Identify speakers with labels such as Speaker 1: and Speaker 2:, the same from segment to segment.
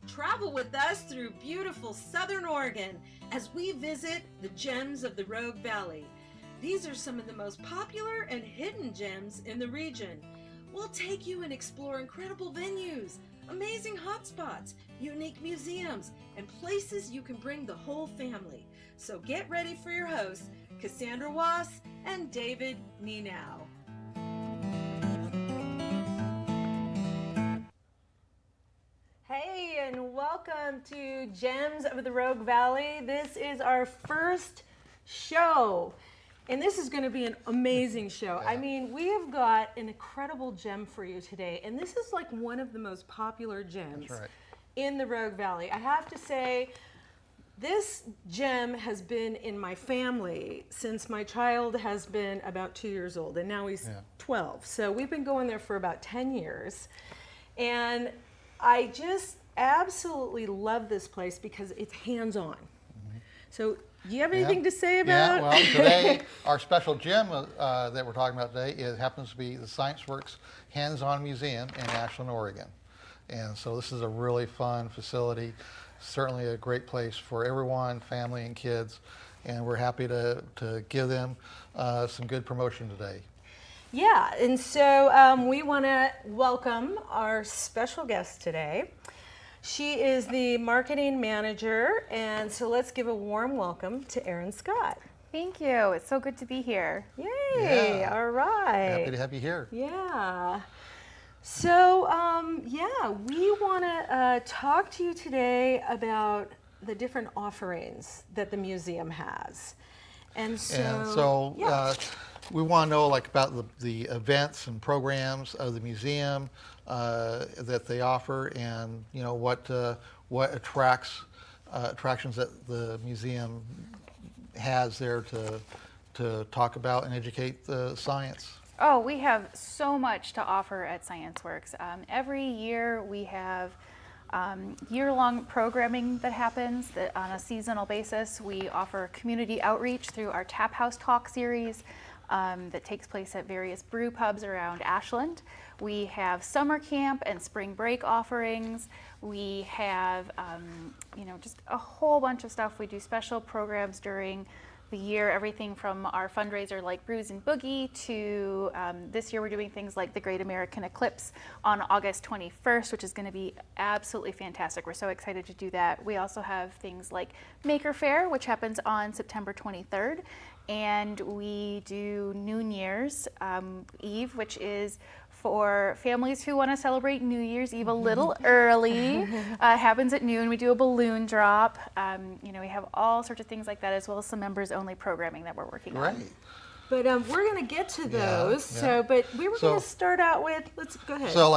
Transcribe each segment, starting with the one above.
Speaker 1: Travel with us through beautiful Southern Oregon as we visit the gems of the Rogue Valley. These are some of the most popular and hidden gems in the region. We'll take you and explore incredible venues, amazing hotspots, unique museums, and places you can bring the whole family. So get ready for your hosts, Cassandra Wass and David Nienow. Hey, and welcome to Gems of the Rogue Valley. This is our first show, and this is going to be an amazing show.
Speaker 2: Yeah.
Speaker 1: I mean, we have got an incredible gem for you today, and this is like one of the most popular gems in the Rogue Valley. I have to say, this gem has been in my family since my child has been about 2 years old, and now he's 12. So we've been going there for about 10 years, and I just absolutely love this place because it's hands-on. So do you have anything to say about?
Speaker 2: Yeah, well, today our special gem that we're talking about today happens to be the ScienceWorks Hands-On Museum in Ashland, Oregon. And so this is a really fun facility, certainly a great place for everyone, family and kids, and we're happy to give them some good promotion today.
Speaker 1: Yeah, and so we want to welcome our special guest today. She is the marketing manager, and so let's give a warm welcome to Erin Scott.
Speaker 3: Thank you. It's so good to be here.
Speaker 1: Yay!
Speaker 2: Yeah.
Speaker 1: All right.
Speaker 2: Happy to have you here.
Speaker 1: Yeah. So, we want to talk to you today about the different offerings that the museum has. And so,
Speaker 2: we want to know about the events and programs of the museum that they offer, and what attractions that the museum has there to talk about and educate the science.
Speaker 3: Oh, we have so much to offer at ScienceWorks. Every year we have year-long programming that happens on a seasonal basis. We offer community outreach through our Tap House Talk series that takes place at various brew pubs around Ashland. We have summer camp and spring break offerings. We have, just a whole bunch of stuff. We do special programs during the year, everything from our fundraiser like Brews and Boogie to this year we're doing things like the Great American Eclipse on August 21st, which is going to be absolutely fantastic. We're so excited to do that. We also have things like Maker Fair, which happens on September 23rd. And we do New Year's Eve, which is for families who want to celebrate New Year's Eve a little early. Happens at noon. We do a balloon drop. We have all sorts of things like that, as well as some members-only programming that we're working on.
Speaker 1: But we're going to get to those. Yeah. So, but we were going to start out with. Let's go ahead.
Speaker 2: So,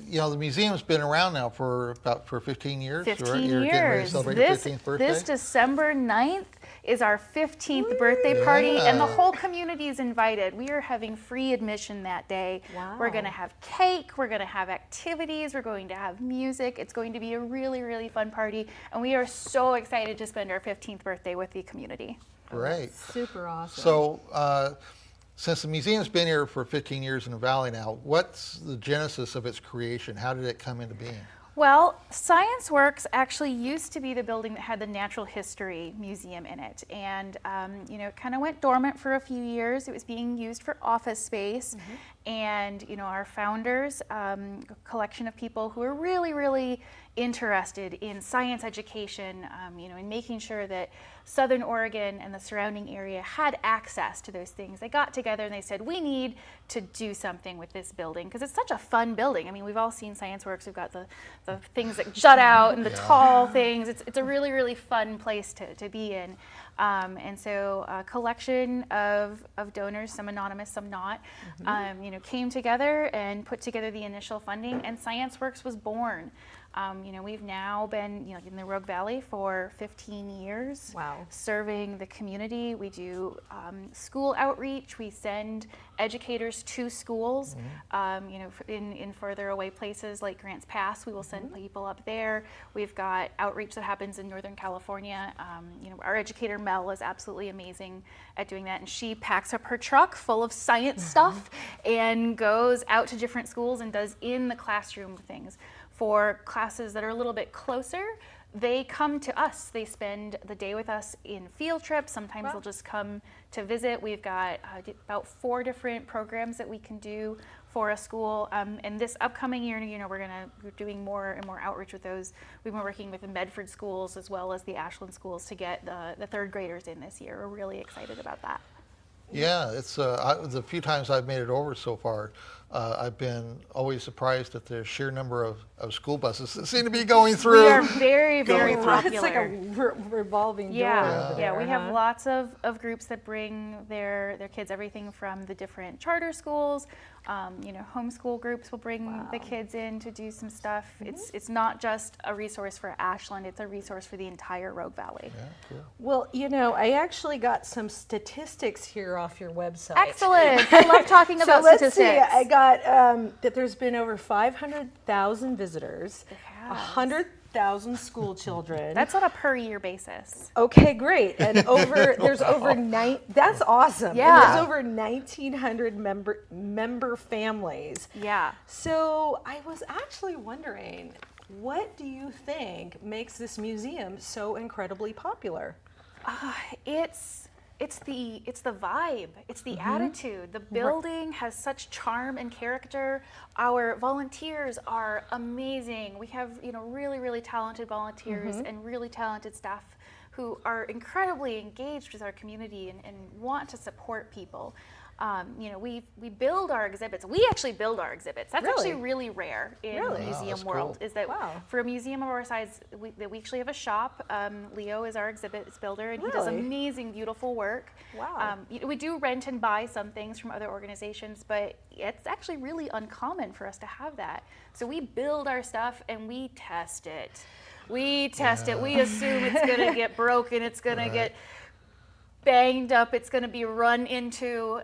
Speaker 2: the museum's been around now for 15 years.
Speaker 3: 15
Speaker 2: right?
Speaker 3: years.
Speaker 2: You're getting ready to celebrate your 15th birthday.
Speaker 3: This December 9th is our 15th birthday party, and the whole community is invited. We are having free admission that day.
Speaker 1: Wow.
Speaker 3: We're going to have cake, we're going to have activities, we're going to have music. It's going to be a really, really fun party, and we are so excited to spend our 15th birthday with the community.
Speaker 2: Great.
Speaker 1: Super awesome.
Speaker 2: So, since the museum's been here for 15 years in the Valley now, what's the genesis of its creation? How did it come into being?
Speaker 3: Well, ScienceWorks actually used to be the building that had the Natural History Museum in it. And, it kind of went dormant for a few years. It was being used for office space. And, our founders, a collection of people who are really, really interested in science education, in making sure that Southern Oregon and the surrounding area had access to those things. They got together and they said, we need to do something with this building because it's such a fun building. I mean, we've all seen ScienceWorks. We've got the things that jut out and the tall things. It's a really, really fun place to be in. And so a collection of donors, some anonymous, some not, came together and put together the initial funding, and ScienceWorks was born. We've now been in the Rogue Valley for 15 years.
Speaker 1: Wow.
Speaker 3: Serving the community. We do school outreach. We send educators to schools. In further away places like Grants Pass, we will send people up there. We've got outreach that happens in Northern California. Our educator Mel is absolutely amazing at doing that, and she packs up her truck full of science stuff and goes out to different schools and does in the classroom things. For classes that are a little bit closer, they come to us. They spend the day with us in field trips. Sometimes they'll just come to visit. We've got about 4 different programs that we can do for a school. And this upcoming year, we're doing more and more outreach with those. We've been working with the Medford schools as well as the Ashland schools to get the 3rd graders in this year. We're really excited about that.
Speaker 2: Yeah, it's the few times I've made it over so far, I've been always surprised at the sheer number of school buses that seem to be going through.
Speaker 3: We are very, very popular.
Speaker 1: It's like a revolving door.
Speaker 3: Yeah, we have lots of groups that bring their kids, everything from the different charter schools, homeschool groups will bring the kids in to do some stuff. It's not just a resource for Ashland, it's a resource for the entire Rogue Valley.
Speaker 2: Yeah, cool.
Speaker 1: Well, I actually got some statistics here off your website.
Speaker 3: Excellent. I love talking about
Speaker 1: let's
Speaker 3: statistics.
Speaker 1: see. I got that there's been over 500,000 visitors, 100,000 school children.
Speaker 3: That's on a per year basis.
Speaker 1: Okay, great. And there's over that's awesome.
Speaker 3: Yeah.
Speaker 1: And there's over 1,900 member families.
Speaker 3: Yeah.
Speaker 1: So I was actually wondering, what do you think makes this museum so incredibly popular?
Speaker 3: It's the vibe, it's the attitude. The building has such charm and character. Our volunteers are amazing. We have really, really talented volunteers and really talented staff who are incredibly engaged with our community and want to support people. We build our exhibits. We actually build our exhibits. That's actually really rare in the museum world.
Speaker 2: Cool.
Speaker 3: Is that for a museum of our size, we actually have a shop. Leo is our exhibits builder, and he does amazing, beautiful work.
Speaker 1: Wow.
Speaker 3: We do rent and buy some things from other organizations, but it's actually really uncommon for us to have that. So we build our stuff and we test it. We test it. We assume it's going to get broken. It's going to get banged up, it's going to be run into,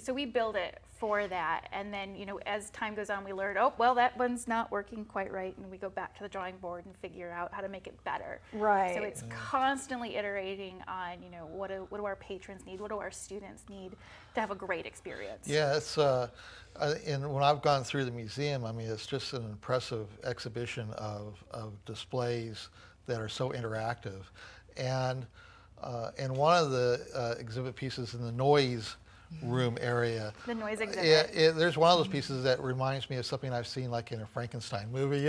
Speaker 3: so we build it for that, and then as time goes on we learn, that one's not working quite right, and we go back to the drawing board and figure out how to make it better.
Speaker 1: Right.
Speaker 3: So it's constantly iterating on what do our patrons need, what do our students need to have a great experience.
Speaker 2: Yeah, it's and when I've gone through the museum, it's just an impressive exhibition of displays that are so interactive, and one of the exhibit pieces in the noise room area.
Speaker 3: The noise exhibit.
Speaker 2: There's one of those pieces that reminds me of something I've seen like in a Frankenstein movie.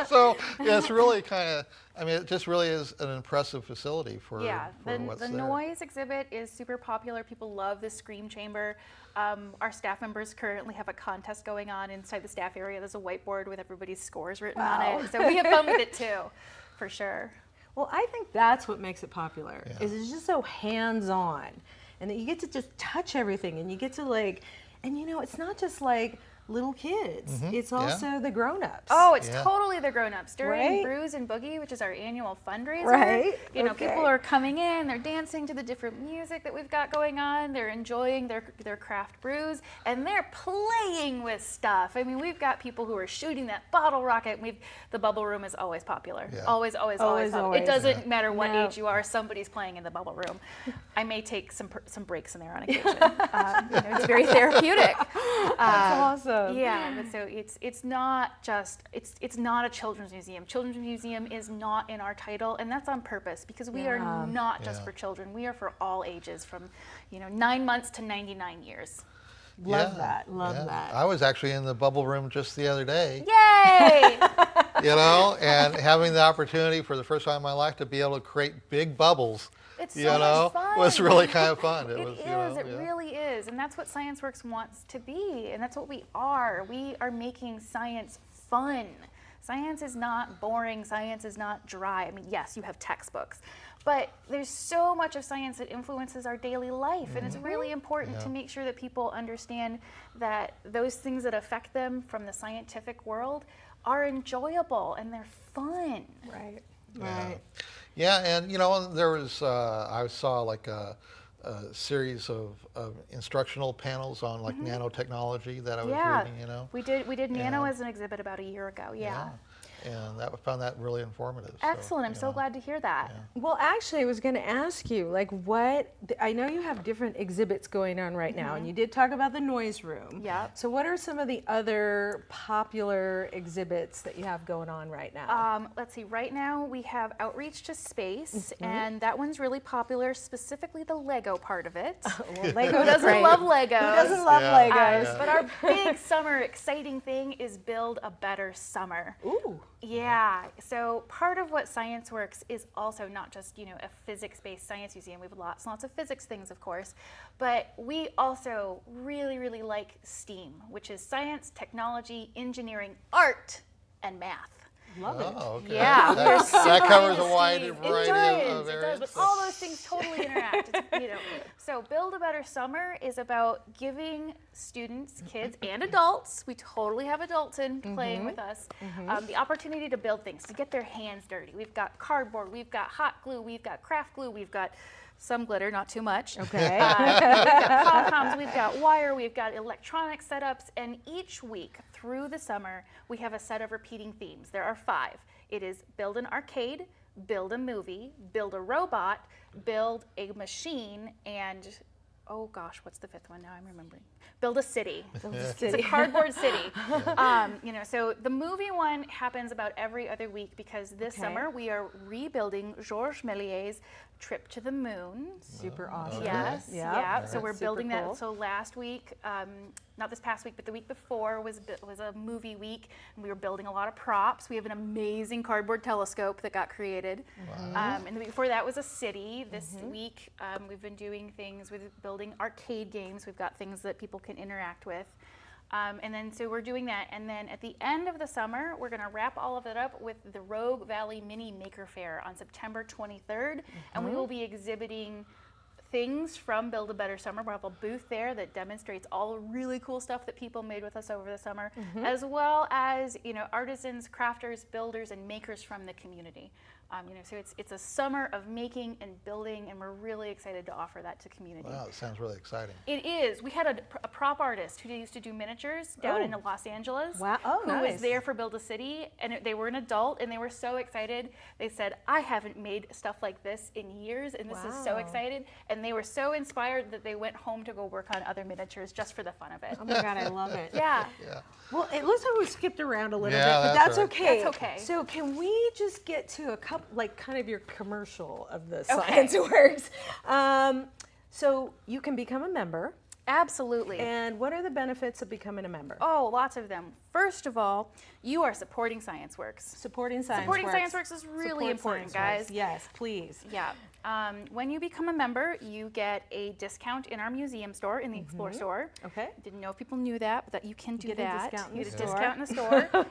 Speaker 2: So it's really it just really is an impressive facility for what's
Speaker 3: the
Speaker 2: there.
Speaker 3: Noise exhibit is super popular. People love the Scream Chamber. Our staff members currently have a contest going on inside the staff area. There's a whiteboard with everybody's scores written on it. So we have fun with it too, for sure.
Speaker 1: Well, I think that's what makes it popular, is it's just so hands-on, and that you get to just touch everything, and you get to it's not just like little kids, it's also the grown-ups.
Speaker 3: Oh, it's totally the grown-ups. During Brews and Boogie, which is our annual fundraiser, people are coming in, they're dancing to the different music that we've got going on, they're enjoying their craft brews, and they're playing with stuff. We've got people who are shooting that bottle rocket. The bubble room is always popular. Always popular. It doesn't matter what age you are, somebody's playing in the bubble room. I may take some breaks in there on occasion. It's very therapeutic.
Speaker 1: That's awesome.
Speaker 3: Yeah, but so it's not a children's museum. Children's museum is not in our title, and that's on purpose because we are not just for children. We are for all ages, from 9 months to 99 years.
Speaker 1: Love that.
Speaker 2: I was actually in the bubble room just the other day.
Speaker 3: Yay!
Speaker 2: And having the opportunity for the first time in my life to be able to create big bubbles.
Speaker 3: It's so much fun.
Speaker 2: Was really kind of fun.
Speaker 3: It really is, and that's what ScienceWorks wants to be, and that's what we are. We are making science fun. Science is not boring. Science is not dry. Yes, you have textbooks, but there's so much of science that influences our daily life, and it's really important to make sure that people understand that those things that affect them from the scientific world are enjoyable and they're fun.
Speaker 1: Right.
Speaker 2: Yeah.
Speaker 1: Right.
Speaker 2: Yeah, and you know, there was I saw like a series of instructional panels on like nanotechnology that I was reading. You know.
Speaker 3: We did Nano
Speaker 2: And-
Speaker 3: as an exhibit about a year ago. Yeah.
Speaker 2: And found that really informative.
Speaker 3: Excellent. I'm
Speaker 2: you
Speaker 3: so
Speaker 2: know.
Speaker 3: glad to hear that.
Speaker 1: Well, actually, I was going to ask you, like, what, I know you have different exhibits going on right now, and you did talk about the noise room.
Speaker 3: Yep.
Speaker 1: So what are some of the other popular exhibits that you have going on right now?
Speaker 3: Let's see, right now we have Outreach to Space, and that one's really popular, specifically the Lego part of it.
Speaker 1: Well, Lego
Speaker 3: Who doesn't love Legos?
Speaker 1: Who doesn't love
Speaker 2: Yeah.
Speaker 1: Legos?
Speaker 3: But our big summer exciting thing is Build a Better Summer.
Speaker 1: Ooh.
Speaker 3: Yeah, so part of what ScienceWorks is also not just, you know, a physics-based science museum. We have lots and lots of physics things, of course, but we also really, really like STEAM, which is science, technology, engineering, art, and math.
Speaker 1: Love it.
Speaker 2: Oh, okay.
Speaker 3: Yeah, we're
Speaker 2: that
Speaker 3: super
Speaker 2: covers a
Speaker 3: into
Speaker 2: wide
Speaker 3: STEAM.
Speaker 2: variety of
Speaker 3: It
Speaker 2: areas.
Speaker 3: does, but all those things totally interact. It's, you know, so Build a Better Summer is about giving students, kids, and adults, we totally have adults in playing with us, the opportunity to build things, to get their hands dirty. We've got cardboard, we've got hot glue, we've got craft glue, we've got some glitter, not too much.
Speaker 1: Okay.
Speaker 3: We've got pom-poms, we've got wire, we've got electronic setups, and each week through the summer, we have a set of repeating themes. There are 5. It is build an arcade, build a movie, build a robot, build a machine, and oh gosh, what's the 5th one? Now I'm remembering. Build a city. It's a cardboard city. You know, so the movie one happens about every other week because this summer we are rebuilding Georges Méliès's Trip to the Moon.
Speaker 1: Super awesome.
Speaker 3: Yes,
Speaker 1: Yeah.
Speaker 3: yeah. So we're
Speaker 1: Super
Speaker 3: building
Speaker 1: cool.
Speaker 3: that. So last week, not this past week, but the week before was a movie week, and we were building a lot of props. We have an amazing cardboard telescope that got created. And the week before that was a city. This week, we've been doing things with building arcade games. We've got things that people can interact with. And then so we're doing that. And then at the end of the summer, we're going to wrap all of it up with the Rogue Valley Mini Maker Fair on September 23rd. And we will be exhibiting things from Build a Better Summer. We'll have a booth there that demonstrates all the really cool stuff that people made with us over the summer, as well as, you know, artisans, crafters, builders, and makers from the community. You know, so it's a summer of making and building, and we're really excited to offer that to community.
Speaker 2: Wow, that sounds really exciting.
Speaker 3: It is. We had a prop artist who used to do miniatures down in Los Angeles.
Speaker 1: Wow. Oh,
Speaker 3: who
Speaker 1: nice.
Speaker 3: was there for Build a City, and they were an adult, and they were so excited. They said, I haven't made stuff like this in years, and this is so
Speaker 1: Wow.
Speaker 3: excited. And they were so inspired that they went home to go work on other miniatures just for the fun of it.
Speaker 1: Oh my God, I love it.
Speaker 3: Yeah.
Speaker 2: Yeah.
Speaker 1: Well, it looks like we skipped around a little
Speaker 2: Yeah,
Speaker 1: bit, but
Speaker 2: that's
Speaker 1: that's
Speaker 2: right.
Speaker 1: okay.
Speaker 3: That's okay.
Speaker 1: So can we just get to a couple, like kind of your commercial of the
Speaker 3: Okay.
Speaker 1: ScienceWorks? So you can become a member,
Speaker 3: Absolutely.
Speaker 1: and what are the benefits of becoming a member?
Speaker 3: Oh, lots of them. First of all, you are supporting ScienceWorks.
Speaker 1: Supporting ScienceWorks.
Speaker 3: Supporting ScienceWorks is really
Speaker 1: Support
Speaker 3: important,
Speaker 1: ScienceWorks.
Speaker 3: guys.
Speaker 1: Yes, please.
Speaker 3: Yeah. When you become a member, you get a discount in our museum store, in the Explore store.
Speaker 1: Okay.
Speaker 3: Didn't know if people knew that, but that you can do
Speaker 1: get a
Speaker 3: that.
Speaker 1: discount in
Speaker 3: You
Speaker 1: the
Speaker 3: get a
Speaker 1: store.
Speaker 3: discount in the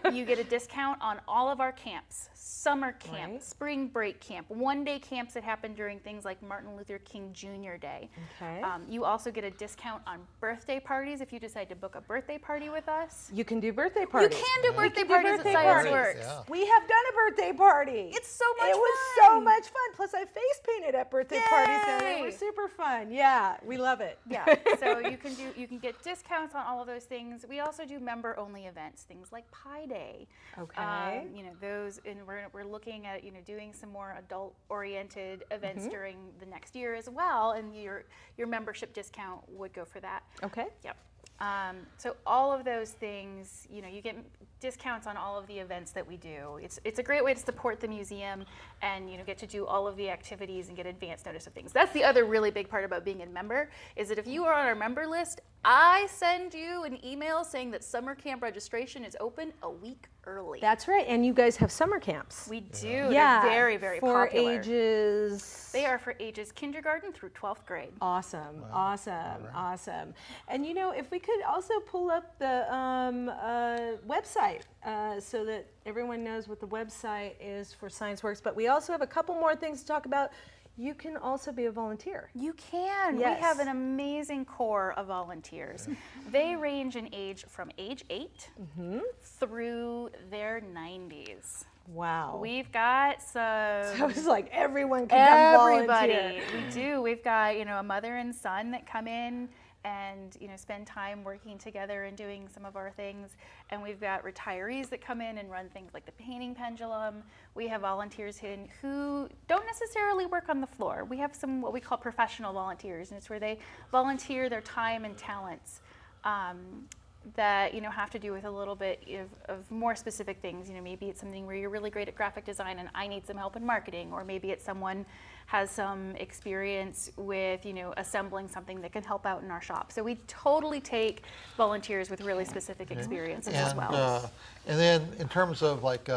Speaker 3: store. You get a discount on all of our camps, summer camp,
Speaker 1: Right.
Speaker 3: spring break camp, one-day camps that happen during things like Martin Luther King Jr. Day.
Speaker 1: Okay.
Speaker 3: You also get a discount on birthday parties if you decide to book a birthday party with us.
Speaker 1: You can do birthday
Speaker 3: You
Speaker 1: parties.
Speaker 3: can do birthday
Speaker 1: can do
Speaker 3: parties
Speaker 1: birthday
Speaker 3: at
Speaker 1: parties.
Speaker 3: ScienceWorks.
Speaker 2: Yeah.
Speaker 1: We have done a birthday party.
Speaker 3: It's so much
Speaker 1: It
Speaker 3: fun.
Speaker 1: was so much fun. Plus, I face painted at birthday parties, and they were
Speaker 3: Yay.
Speaker 1: super fun. Yeah, we love it.
Speaker 3: Yeah, so you can get discounts on all of those things. We also do member-only events, things like Pi Day.
Speaker 1: Okay.
Speaker 3: You know, those, and we're looking at, you know, doing some more adult-oriented events during the next year as well, and your membership discount would go for that.
Speaker 1: Okay.
Speaker 3: Yep. So all of those things, you know, you get discounts on all of the events that we do. It's a great way to support the museum and, you know, get to do all of the activities and get advance notice of things. That's the other really big part about being a member, is that if you are on our member list, I send you an email saying that summer camp registration is open a week early.
Speaker 1: That's right. And you guys have summer camps.
Speaker 3: We do.
Speaker 1: Yeah.
Speaker 3: They're very, very
Speaker 1: for
Speaker 3: popular.
Speaker 1: ages.
Speaker 3: They are for ages kindergarten through 12th grade.
Speaker 1: Awesome, awesome, awesome. And you know, if we could also pull up the website so that everyone knows what the website is for ScienceWorks. But we also have a couple more things to talk about. you can also be a volunteer.
Speaker 3: You can.
Speaker 1: Yes.
Speaker 3: We have an amazing core of volunteers. They range in age from age 8 through their 90s.
Speaker 1: Wow.
Speaker 3: We've got some.
Speaker 1: So it's like everyone can come
Speaker 3: Everybody.
Speaker 1: volunteer.
Speaker 3: We do. We've got, a mother and son that come in and, spend time working together and doing some of our things. And we've got retirees that come in and run things like the painting pendulum. We have volunteers who don't necessarily work on the floor. We have some what we call professional volunteers, and it's where they volunteer their time and talents that have to do with a little bit of more specific things. Maybe it's something where you're really great at graphic design and I need some help in marketing, or maybe it's someone has some experience with assembling something that can help out in our shop. So we totally take volunteers with really specific experiences as well.
Speaker 2: And then in terms of like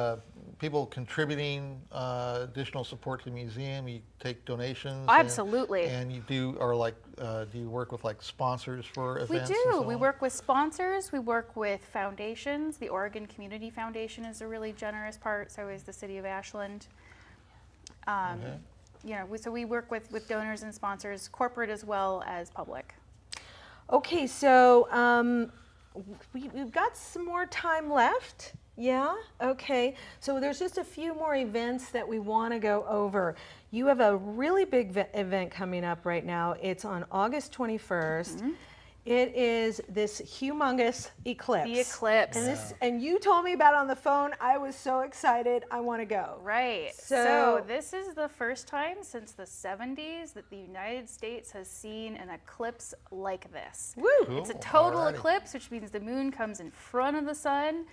Speaker 2: people contributing additional support to the museum, you take donations.
Speaker 3: Absolutely.
Speaker 2: And you do, or like, do you work with like sponsors for events?
Speaker 3: We
Speaker 2: and
Speaker 3: do.
Speaker 2: so
Speaker 3: We
Speaker 2: on?
Speaker 3: work with sponsors. We work with foundations. The Oregon Community Foundation is a really generous part. So is the City of Ashland. So we work with donors and sponsors, corporate as well as public.
Speaker 1: Okay, so we've got some more time left. Yeah, okay. So there's just a few more events that we want to go over. You have a really big event coming up right now. It's on August 21st. It is this humongous eclipse.
Speaker 3: The eclipse.
Speaker 1: And, and you told me about it on the phone. I was so excited. I want to go.
Speaker 3: Right. So this is the first time since the 70s that the United States has seen an eclipse like this.
Speaker 1: Woo!
Speaker 2: Cool.
Speaker 3: It's a total
Speaker 2: Alrighty.
Speaker 3: eclipse, which means the moon comes in front of the sun.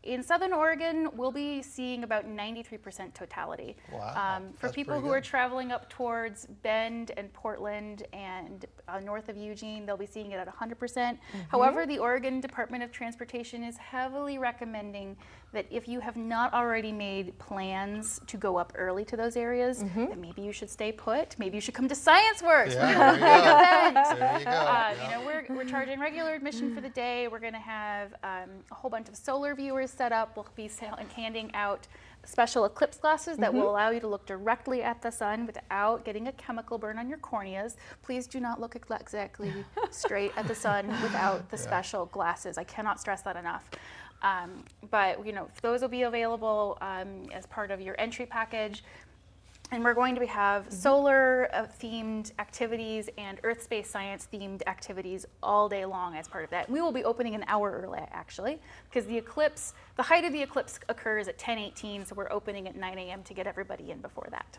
Speaker 3: In Southern Oregon, we'll be seeing about 93% totality.
Speaker 2: Wow,
Speaker 3: For
Speaker 2: that's
Speaker 3: people
Speaker 2: pretty
Speaker 3: who are
Speaker 2: good.
Speaker 3: traveling up towards Bend and Portland and north of Eugene, they'll be seeing it at 100%. However, the Oregon Department of Transportation is heavily recommending that if you have not already made plans to go up early to those areas, then maybe you should stay put. Maybe you should come to ScienceWorks.
Speaker 2: Yeah, there you go.
Speaker 3: We're charging regular admission for the day. We're going to have a whole bunch of solar viewers set up. We'll be handing out special eclipse glasses that will allow you to look directly at the sun without getting a chemical burn on your corneas. Please do not look exactly straight at the sun without the special glasses. I cannot stress that enough. But those will be available as part of your entry package. And we're going to have solar themed activities and earth space science themed activities all day long as part of that. We will be opening an hour early actually, because the height of the eclipse occurs at 10:18, so we're opening at 9 a.m. to get everybody in before that.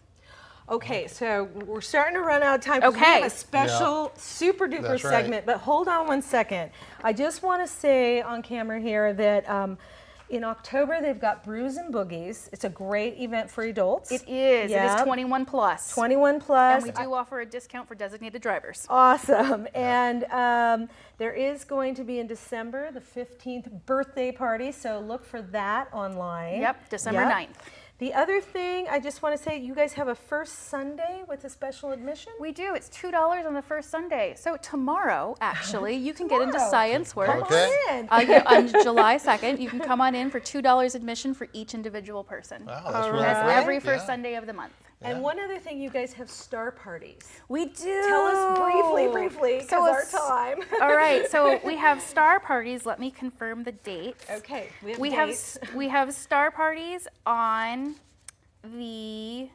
Speaker 1: Okay, so we're starting to run out of time. 'Cause we have a special super duper
Speaker 2: That's right.
Speaker 1: segment, but hold on one second. I just want to say on camera here that in October they've got Brews and Boogies. It's a great event for adults.
Speaker 3: It is. It
Speaker 1: Yeah.
Speaker 3: is 21 plus.
Speaker 1: 21 plus.
Speaker 3: And we do offer a discount for designated drivers.
Speaker 1: Awesome. And there is going to be in December the 15th birthday party, so look for that online.
Speaker 3: Yep, December 9th.
Speaker 1: The other thing, I just want to say, you guys have a first Sunday with a special admission?
Speaker 3: We do. It's $2 on the first Sunday. So tomorrow, actually, you can get into
Speaker 1: Tomorrow.
Speaker 3: ScienceWorks.
Speaker 2: Okay.
Speaker 1: Come on in.
Speaker 3: On July 2nd, you can come on in for $2 admission for each individual person.
Speaker 2: Wow, that's really
Speaker 3: That's
Speaker 2: great.
Speaker 3: every first
Speaker 2: Yeah.
Speaker 3: Sunday of the month.
Speaker 1: And one other thing, you guys have star parties.
Speaker 3: We do.
Speaker 1: Tell us briefly, because our
Speaker 3: it's-
Speaker 1: time.
Speaker 3: All right, so we have star parties. Let me confirm the dates.
Speaker 1: Okay,
Speaker 3: We have star parties on the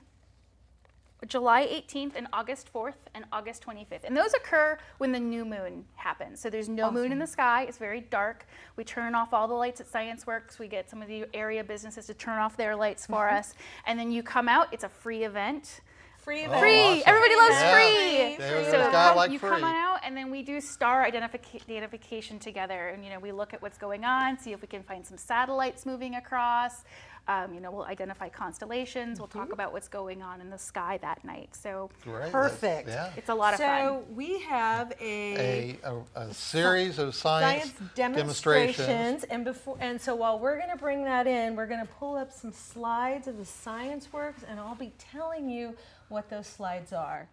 Speaker 3: July 18th and August 4th and August 25th. And those occur when the new moon happens. So there's no moon in the sky. It's very dark. We turn off all the lights at ScienceWorks. We get some of the area businesses to turn off their lights for us. And then you come out. It's a free event.
Speaker 1: Free
Speaker 2: Oh,
Speaker 1: event.
Speaker 3: Free.
Speaker 2: awesome.
Speaker 3: Everybody loves
Speaker 2: Yeah.
Speaker 3: free.
Speaker 2: There's
Speaker 3: So
Speaker 2: gotta like
Speaker 3: you
Speaker 2: free.
Speaker 3: come out, and then we do star identification together. And we look at what's going on, see if we can find some satellites moving across. We'll identify constellations. We'll talk about what's going on in the sky that night. So
Speaker 2: Great.
Speaker 1: Perfect.
Speaker 2: That's-
Speaker 3: it's a lot of fun.
Speaker 1: So we have
Speaker 2: A series of science
Speaker 1: demonstrations, and so while we're going to bring that in, we're going to pull up some slides of the ScienceWorks, and I'll be telling you what those slides are.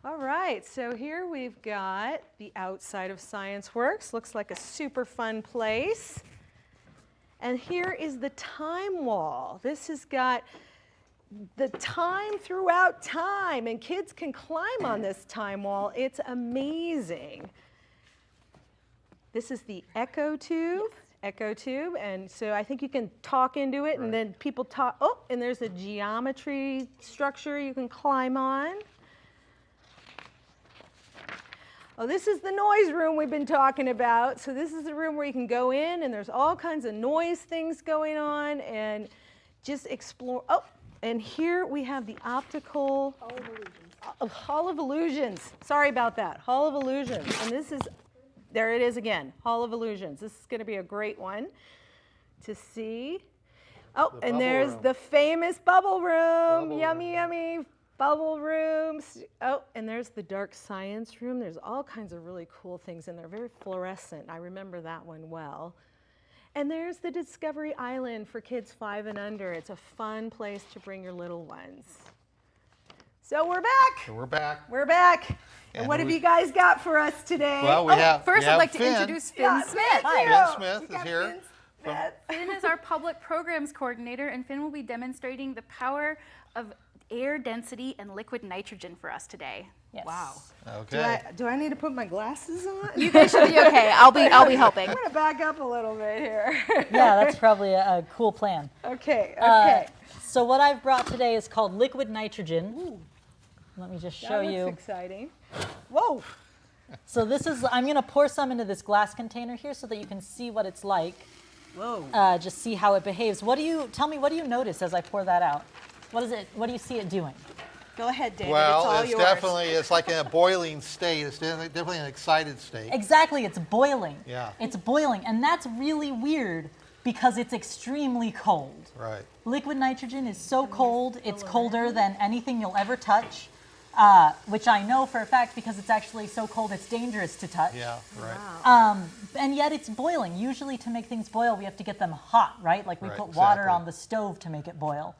Speaker 1: All right, so here we've got the outside of ScienceWorks. Looks like a super fun place. And here is the time wall. This has got the time throughout time, and kids can climb on this time wall. It's amazing. This is the echo tube. Echo tube, and so I think you can talk into it, and then people talk. Oh, and there's a geometry structure you can climb on. Oh, this is the noise room we've been talking about. So this is the room where you can go in, and there's all kinds of noise things going on, and just explore. Oh, and here we have the optical Hall of Illusions. Sorry about that, Hall of Illusions, and this is. There it is again, Hall of Illusions. This is going to be a great one to see. Oh, and there's the famous bubble room. Yummy, yummy bubble rooms. Oh, and there's the dark science room. There's all kinds of really cool things in there, very fluorescent. I remember that one well. And there's the Discovery Island for kids 5 and under. It's a fun place to bring your little ones. So we're back.
Speaker 2: We're back.
Speaker 1: We're back. And what have you guys got for us today?
Speaker 2: Well, we have
Speaker 3: First, I'd like to introduce Finn Smith.
Speaker 2: Finn Smith is here.
Speaker 3: Finn is our public programs coordinator, and Finn will be demonstrating the power of air density and liquid nitrogen for us today.
Speaker 4: Yes.
Speaker 1: Wow.
Speaker 2: Okay.
Speaker 1: Do I need to put my glasses on?
Speaker 3: You guys should be okay. I'll be helping.
Speaker 1: I'm going to back up a little bit here.
Speaker 4: Yeah, that's probably a cool plan.
Speaker 1: Okay.
Speaker 4: So what I've brought today is called liquid nitrogen.
Speaker 1: Ooh.
Speaker 4: Let me just
Speaker 1: That
Speaker 4: show
Speaker 1: looks
Speaker 4: you.
Speaker 1: exciting. Whoa.
Speaker 4: So this is, I'm going to pour some into this glass container here so that you can see what it's like.
Speaker 1: Whoa.
Speaker 4: Just see how it behaves. Tell me, what do you notice as I pour that out? What do you see it doing?
Speaker 1: Go ahead, David.
Speaker 2: Well,
Speaker 1: it's all
Speaker 2: it's
Speaker 1: yours.
Speaker 2: definitely, it's like in a boiling state. It's definitely an excited state.
Speaker 4: Exactly, it's boiling.
Speaker 2: Yeah.
Speaker 4: It's boiling, and that's really weird because it's extremely cold.
Speaker 2: Right.
Speaker 4: Liquid nitrogen is so cold, it's colder than anything you'll ever touch, which I know for a fact because it's actually so cold it's dangerous to touch.
Speaker 2: Yeah, right.
Speaker 1: Wow.
Speaker 4: And yet it's boiling. Usually to make things boil, we have to get them hot, right? Like we
Speaker 2: Right,
Speaker 4: put water
Speaker 2: exactly.
Speaker 4: on the stove to make it boil.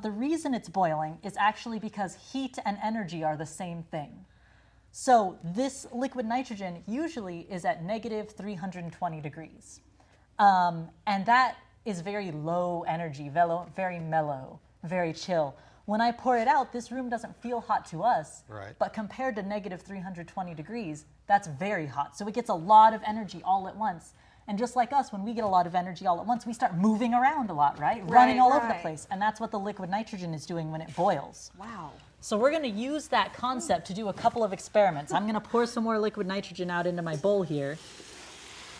Speaker 4: The reason it's boiling is actually because heat and energy are the same thing. So this liquid nitrogen usually is at negative 320 degrees. And that is very low energy, very mellow, very chill. When I pour it out, this room doesn't feel hot to us,
Speaker 2: Right.
Speaker 4: but compared to negative 320 degrees, that's very hot. So it gets a lot of energy all at once. And just like us, when we get a lot of energy all at once, we start moving around a lot, right? Running all over the
Speaker 1: right.
Speaker 4: place. And that's what the liquid nitrogen is doing when it boils.
Speaker 1: Wow.
Speaker 4: So we're going to use that concept to do a couple of experiments. I'm going to pour some more liquid nitrogen out into my bowl here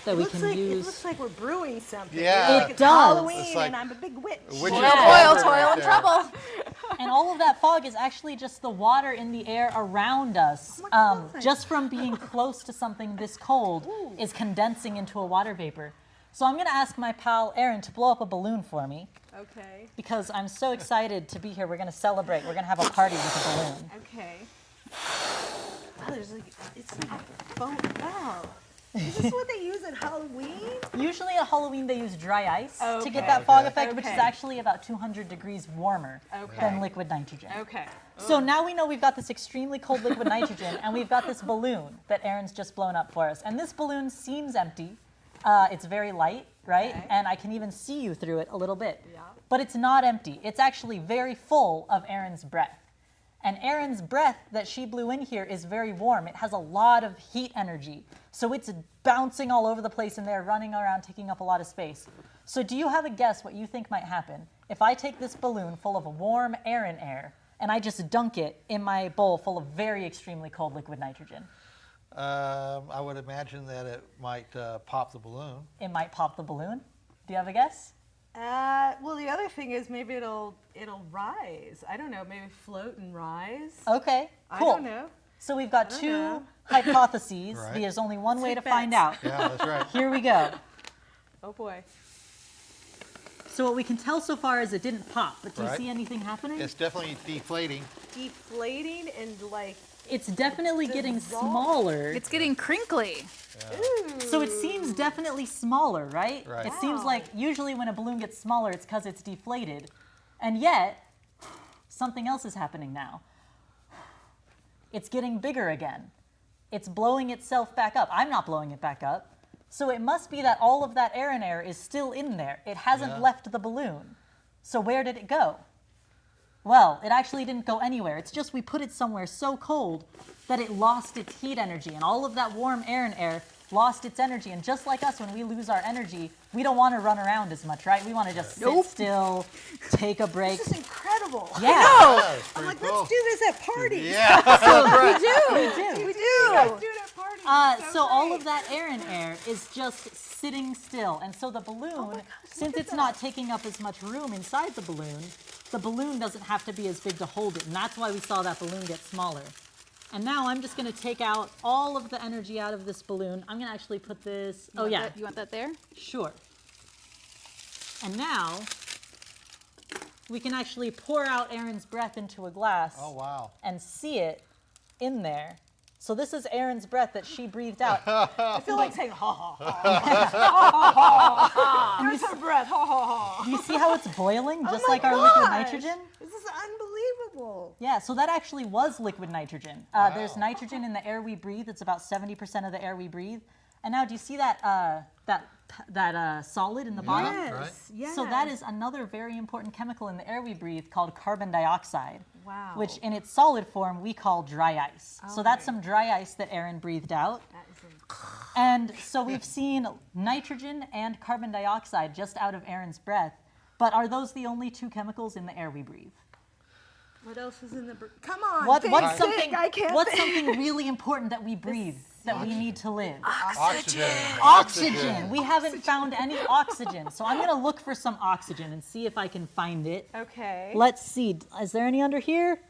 Speaker 4: that we can
Speaker 1: It
Speaker 4: use.
Speaker 1: looks like we're brewing something.
Speaker 2: Yeah.
Speaker 1: Like
Speaker 4: It
Speaker 1: it's
Speaker 4: does.
Speaker 1: Halloween
Speaker 2: It's like
Speaker 1: and I'm a big witch.
Speaker 2: Witch
Speaker 3: Toil,
Speaker 2: is
Speaker 3: toil,
Speaker 2: right
Speaker 3: toil, and
Speaker 2: there.
Speaker 3: trouble.
Speaker 4: And all of that fog is actually just the water in the air around us.
Speaker 1: Oh my God.
Speaker 4: Just from being close to something this cold is condensing into a water vapor. So I'm going to ask my pal Erin to blow up a balloon for me
Speaker 1: Okay.
Speaker 4: because I'm so excited to be here. We're going to celebrate. We're going to have a party with a balloon.
Speaker 1: Okay. Wow, it's like a foam. Wow. Is this what they use at Halloween?
Speaker 4: Usually at Halloween they use dry ice to
Speaker 1: Okay.
Speaker 4: get that fog
Speaker 2: Okay.
Speaker 4: effect, which is
Speaker 1: Okay.
Speaker 4: actually about 200 degrees warmer
Speaker 1: Okay.
Speaker 4: than liquid nitrogen.
Speaker 1: Okay.
Speaker 4: So now we know we've got this extremely cold liquid nitrogen and we've got this balloon that Erin's just blown up for us. And this balloon seems empty. It's very light, right?
Speaker 1: Okay.
Speaker 4: And I can even see you through it a little bit.
Speaker 1: Yeah.
Speaker 4: But it's not empty. It's actually very full of Erin's breath. And Erin's breath that she blew in here is very warm. It has a lot of heat energy. So it's bouncing all over the place in there, running around, taking up a lot of space. So do you have a guess what you think might happen if I take this balloon full of warm Erin air and I just dunk it in my bowl full of very extremely cold liquid nitrogen?
Speaker 2: I would imagine that it might pop the balloon.
Speaker 4: It might pop the balloon. Do you have a guess?
Speaker 1: Well, the other thing is maybe it'll rise. I don't know. Maybe float and rise.
Speaker 4: Okay,
Speaker 1: I
Speaker 4: cool.
Speaker 1: don't know.
Speaker 4: So we've got
Speaker 1: don't
Speaker 4: two
Speaker 1: know.
Speaker 4: hypotheses.
Speaker 2: Right.
Speaker 4: There's only one way to
Speaker 1: Take
Speaker 4: find
Speaker 1: bets.
Speaker 4: out.
Speaker 2: Yeah, that's right.
Speaker 4: Here we go.
Speaker 1: Oh boy.
Speaker 4: So what we can tell so far is it didn't pop, but do you
Speaker 2: Right.
Speaker 4: see anything happening?
Speaker 2: It's definitely deflating.
Speaker 1: Deflating and like.
Speaker 4: It's definitely getting
Speaker 1: dissolve.
Speaker 4: smaller.
Speaker 3: It's getting crinkly.
Speaker 1: Ooh.
Speaker 4: So it seems definitely smaller, right?
Speaker 2: Right.
Speaker 4: It seems
Speaker 1: Wow.
Speaker 4: like usually when a balloon gets smaller, it's because it's deflated. And yet, something else is happening now. It's getting bigger again. It's blowing itself back up. I'm not blowing it back up. So it must be that all of that air is still in there. It hasn't
Speaker 2: Yeah.
Speaker 4: left the balloon. So where did it go? Well, it actually didn't go anywhere. It's just we put it somewhere so cold that it lost its heat energy, and all of that warm air and air lost its energy. And just like us, when we lose our energy, we don't want to run around as much, right? We want to just sit still, take a break.
Speaker 1: This is incredible.
Speaker 4: Yeah.
Speaker 2: Yeah, it's
Speaker 1: I'm
Speaker 2: pretty
Speaker 1: like,
Speaker 2: cool.
Speaker 1: let's do this at parties.
Speaker 2: Yeah.
Speaker 1: We do.
Speaker 4: We do.
Speaker 1: Let's do it at parties.
Speaker 4: So all of that air in air is just sitting still. And so the balloon, since it's not taking up as much room inside the balloon doesn't have to be as big to hold it. And that's why we saw that balloon get smaller. And now I'm just going to take out all of the energy out of this balloon. I'm going to actually put this,
Speaker 3: You want that there?
Speaker 4: Sure. And now we can actually pour out Erin's breath into a glass.
Speaker 2: Oh, wow.
Speaker 4: And see it in there. So this is Erin's breath that she breathed out.
Speaker 1: I feel like saying ha ha ha. Here's her breath. Ha ha ha.
Speaker 4: Do you see how it's boiling, just
Speaker 1: my
Speaker 4: like our liquid
Speaker 1: gosh.
Speaker 4: nitrogen?
Speaker 1: This is unbelievable.
Speaker 4: Yeah, so that actually was liquid nitrogen. There's nitrogen in the air we breathe. It's about 70% of the air we breathe. And now, do you see that solid in the bottom?
Speaker 1: Yes. Yes.
Speaker 4: So that is another very important chemical in the air we breathe called carbon dioxide.
Speaker 1: Wow.
Speaker 4: Which in its solid form we call dry ice. So that's some dry ice that Erin breathed out.
Speaker 1: That is
Speaker 4: And so we've seen nitrogen and carbon dioxide just out of Erin's breath. But are those the only two chemicals in the air we breathe?
Speaker 1: What else is in the? Come on.
Speaker 4: What's
Speaker 1: think,
Speaker 4: something?
Speaker 1: I can't
Speaker 4: What's
Speaker 1: think.
Speaker 4: something really important that we breathe that we need to live?
Speaker 2: Oxygen.
Speaker 4: Oxygen. We haven't found any oxygen, so I'm going to look for some oxygen and see if I can find it.
Speaker 1: Okay.
Speaker 4: Let's see. Is there any under here?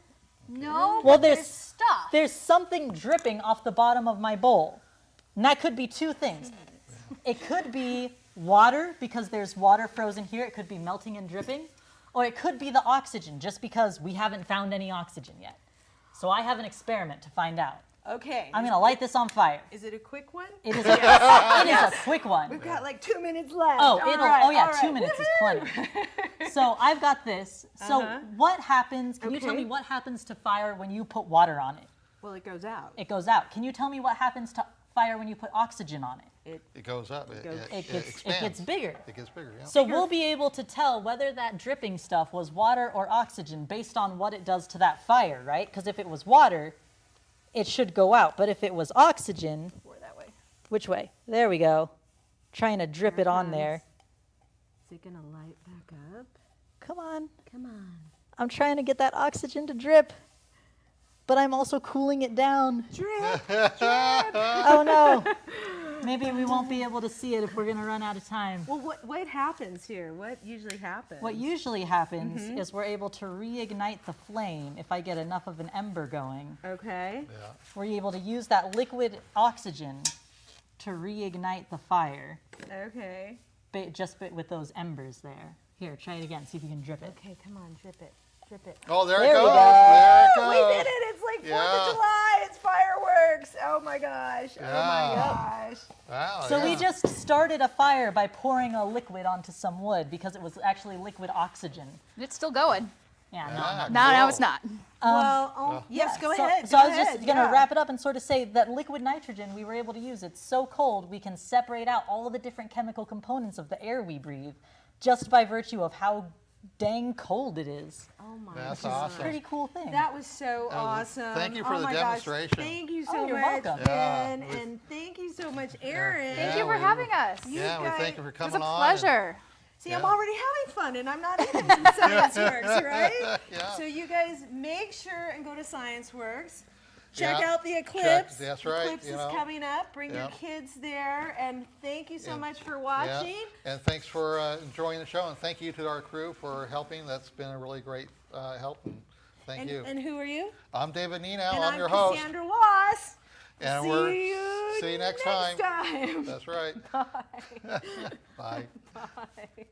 Speaker 3: No.
Speaker 4: Well,
Speaker 3: but
Speaker 4: there's
Speaker 3: stuff.
Speaker 4: There's something dripping off the bottom of my bowl, and that could be two things. It could be water because there's water frozen here. It could be melting and dripping. Or it could be the oxygen, just because we haven't found any oxygen yet. So I have an experiment to find out.
Speaker 1: Okay.
Speaker 4: I'm going to light this on fire.
Speaker 1: Is it a quick one?
Speaker 4: It is a quick one.
Speaker 1: We've got like 2 minutes left.
Speaker 4: Oh,
Speaker 1: All right.
Speaker 4: 2 minutes is plenty. So I've got this. So what happens, can you tell
Speaker 1: Okay.
Speaker 4: me what happens to fire when you put water on it?
Speaker 1: Well, it goes out.
Speaker 4: It goes out. Can you tell me what happens to fire when you put oxygen on it?
Speaker 2: It goes up. It
Speaker 4: It
Speaker 2: expands.
Speaker 4: gets bigger.
Speaker 2: It gets bigger, yeah.
Speaker 4: So we'll be able to tell whether that dripping stuff was water or oxygen based on what it does to that fire, right? Because if it was water, it should go out. But if it was oxygen,
Speaker 3: That way.
Speaker 4: which way? There we go. Trying to drip it on there.
Speaker 1: Is it gonna light back up?
Speaker 4: Come on.
Speaker 1: Come on.
Speaker 4: I'm trying to get that oxygen to drip. But I'm also cooling it down.
Speaker 1: Drip.
Speaker 4: Oh no. Maybe we won't be able to see it if we're going to run out of time.
Speaker 1: Well, what happens here? What usually happens?
Speaker 4: What usually happens is we're able to reignite the flame if I get enough of an ember going.
Speaker 1: Okay.
Speaker 2: Yeah.
Speaker 4: We're able to use that liquid oxygen to reignite the fire,
Speaker 1: Okay.
Speaker 4: with those embers there. Here, try it again. See if you can drip it.
Speaker 1: Okay, come on, drip it. Drip it.
Speaker 2: Oh, there
Speaker 4: There
Speaker 2: it
Speaker 4: we
Speaker 2: goes.
Speaker 4: go.
Speaker 2: There it goes.
Speaker 1: We did it! It's like 4th
Speaker 2: Yeah.
Speaker 1: of July. It's fireworks. Oh my gosh. Oh my
Speaker 2: Yeah.
Speaker 1: gosh.
Speaker 2: Wow,
Speaker 4: So we
Speaker 2: yeah.
Speaker 4: just started a fire by pouring a liquid onto some wood because it was actually liquid oxygen.
Speaker 3: It's still going.
Speaker 4: Yeah,
Speaker 2: Yeah,
Speaker 3: No, no,
Speaker 2: cool.
Speaker 3: it's not.
Speaker 1: Yes, go
Speaker 4: So,
Speaker 1: ahead.
Speaker 4: so
Speaker 1: go
Speaker 4: I was just
Speaker 1: ahead,
Speaker 4: going to
Speaker 1: yeah.
Speaker 4: wrap it up and sort of say that liquid nitrogen, we were able to use. It's so cold, we can separate out all of the different chemical components of the air we breathe just by virtue of how dang cold it is.
Speaker 1: Oh my
Speaker 2: That's
Speaker 1: gosh.
Speaker 2: awesome.
Speaker 4: Pretty cool thing.
Speaker 1: That was so
Speaker 2: That was-
Speaker 1: awesome.
Speaker 2: thank you for
Speaker 1: oh
Speaker 2: the
Speaker 1: my
Speaker 2: demonstration.
Speaker 1: Gosh. Thank you so
Speaker 4: Oh, you're
Speaker 1: much,
Speaker 4: welcome.
Speaker 1: Ben,
Speaker 2: Yeah.
Speaker 1: and thank you so much, Erin.
Speaker 3: Thank
Speaker 2: Yeah,
Speaker 3: you for
Speaker 2: we-
Speaker 3: having us.
Speaker 2: Yeah, we
Speaker 1: guys-
Speaker 2: thank you for
Speaker 3: It was
Speaker 2: coming
Speaker 3: a
Speaker 2: on.
Speaker 3: pleasure.
Speaker 1: See, I'm
Speaker 2: Yeah.
Speaker 1: already having fun, and I'm not even in ScienceWorks, right?
Speaker 2: Yeah.
Speaker 1: So you guys make sure and go to ScienceWorks. Check
Speaker 2: Yeah.
Speaker 1: out the eclipse.
Speaker 2: That's right,
Speaker 1: Eclipse
Speaker 2: you
Speaker 1: is
Speaker 2: know.
Speaker 1: coming up. Bring your
Speaker 2: Yeah.
Speaker 1: kids there, and thank you so
Speaker 2: And-
Speaker 1: much for
Speaker 2: Yeah.
Speaker 1: watching.
Speaker 2: And thanks for enjoying the show, and thank you to our crew for helping. That's been a really great help, and thank you.
Speaker 1: And who are you?
Speaker 2: I'm David Nienow.
Speaker 1: And
Speaker 2: I'm your host.
Speaker 1: Cassandra Wass.
Speaker 2: And
Speaker 1: See you
Speaker 2: next time.
Speaker 1: time.
Speaker 2: That's right.
Speaker 1: Bye.
Speaker 2: Bye.
Speaker 1: Bye.